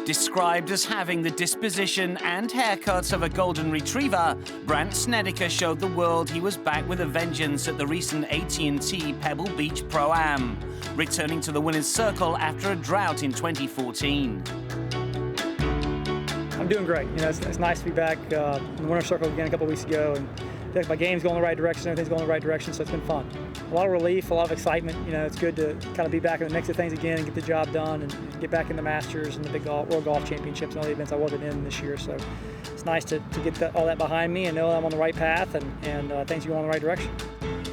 Described as having the disposition and haircuts of a golden retriever, Brandt Snedeker showed the world he was back with a vengeance at the recent AT&T Pebble Beach Pro-Am, returning to the winner's circle after a drought in 2014. I'm doing great. You know, it's nice to be back in the winner's circle again a couple weeks ago, and I think my game's going the right direction, everything's going the right direction, so it's been fun. A lot of relief, a lot of excitement. You know, it's good to kind of be back in the mix of things again and get the job done and get back in the Masters and the big World Golf Championships and all the events I wasn't in this year. So it's nice to get all that behind me and know I'm on the right path and things are going in the right direction.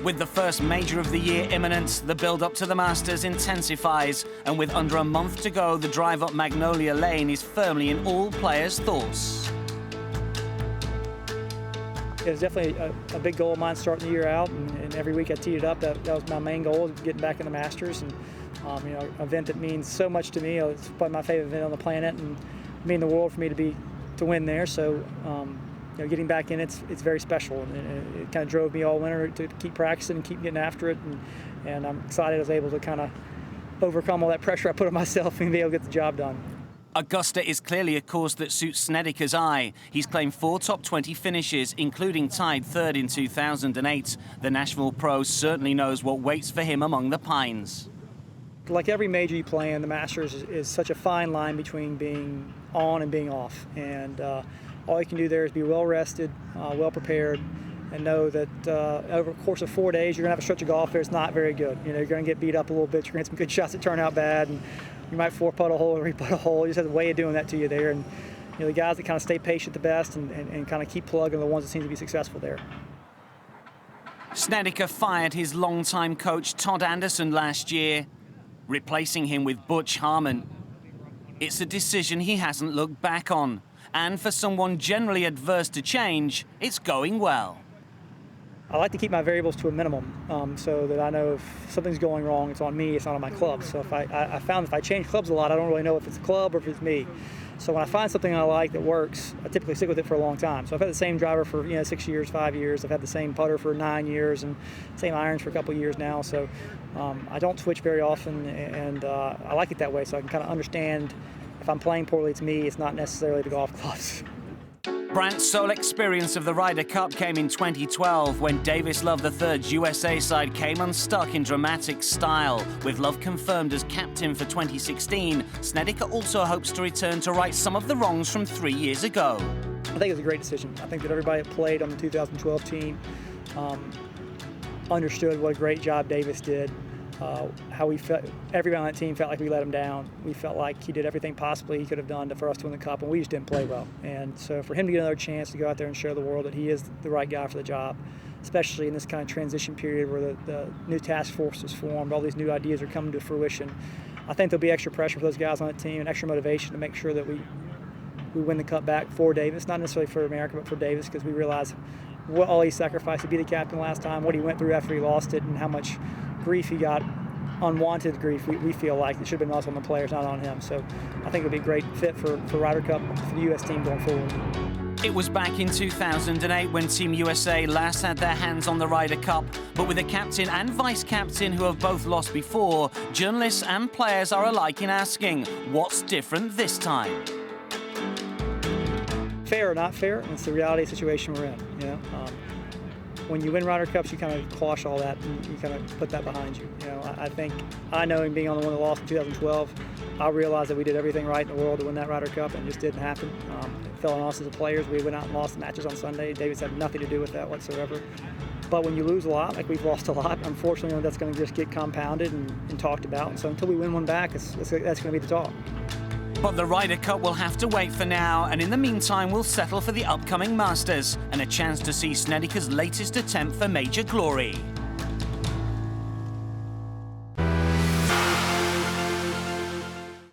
With the first major of the year imminent, the build-up to the Masters intensifies, and with under a month to go, the drive up Magnolia Lane is firmly in all players' thoughts. It was definitely a big goal of mine starting the year out, and every week I teed it up. That was my main goal, getting back in the Masters, and you know, an event that means so much to me. It's probably my favorite event on the planet, and mean the world for me to win there. So, you know, getting back in it's very special, and it kind of drove me all winter to keep practicing and keep getting after it, and I'm excited I was able to kind of overcome all that pressure I put on myself and be able to get the job done. Augusta is clearly a course that suits Snedeker's eye. He's claimed 4 top 20 finishes, including tied third in 2008. The Nashville pro certainly knows what waits for him among the pines. Like every major you play in, the Masters is such a fine line between being on and being off. And all you can do there is be well rested, well prepared, and know that over the course of 4 days, you're going to have a stretch of golf there that's not very good. You know, you're going to get beat up a little bit. You're going to get some good shots that turn out bad. And you might 4-putt a hole or 3-putt a hole. You just have a way of doing that to you there. And you know, the guys that kind of stay patient the best and kind of keep plugging are the ones that seem to be successful there. Snedeker fired his longtime coach Todd Anderson last year, replacing him with Butch Harmon. It's a decision he hasn't looked back on. And for someone generally adverse to change, it's going well. I like to keep my variables to a minimum so that I know if something's going wrong, it's on me, it's not on my club. So if I found if I change clubs a lot, I don't really know if it's a club or if it's me. So when I find something I like that works, I typically stick with it for a long time. So I've had the same driver for 6 years, 5 years. I've had the same putter for 9 years and same irons for a couple of years now. So I don't switch very often, and I like it that way so I can kind of understand if I'm playing poorly, it's me, it's not necessarily the golf clubs. Brandt's sole experience of the Ryder Cup came in 2012 when Davis Love III's USA side came unstuck in dramatic style. With Love confirmed as captain for 2016, Snedeker also hopes to return to right some of the wrongs from 3 years ago. I think it was a great decision. I think that everybody that played on the 2012 team understood what a great job Davis did. How we felt, everybody on that team felt like we let him down. We felt like he did everything possibly he could have done for us to win the Cup, and we just didn't play well. And so for him to get another chance to go out there and show the world that he is the right guy for the job, especially in this kind of transition period where the new task force is formed, all these new ideas are coming to fruition, I think there'll be extra pressure for those guys on that team and extra motivation to make sure that we win the Cup back for Davis, not necessarily for America, but for Davis, because we realize what all he sacrificed to be the captain last time, what he went through after he lost it, and how much grief he got, unwanted grief, we feel like. It should have been us on the players, not on him. So I think it would be a great fit for Ryder Cup for the U.S. team going forward. It was back in 2008 when Team USA last had their hands on the Ryder Cup, but with a captain and vice-captain who have both lost before, journalists and players are alike in asking, what's different this time? Fair or not fair, it's the reality situation we're in. You know? When you win Ryder Cups, you kind of quash all that and you kind of put that behind you. You know, I think, knowing being on the one that lost in 2012, I realized that we did everything right in the world to win that Ryder Cup, and it just didn't happen. It fell on us as the players. We went out and lost the matches on Sunday. Davis had nothing to do with that whatsoever. But when you lose a lot, like we've lost a lot, unfortunately, that's going to just get compounded and talked about. And so until we win one back, that's going to be the talk. But the Ryder Cup will have to wait for now, and in the meantime we'll settle for the upcoming Masters and a chance to see Snedeker's latest attempt for major glory.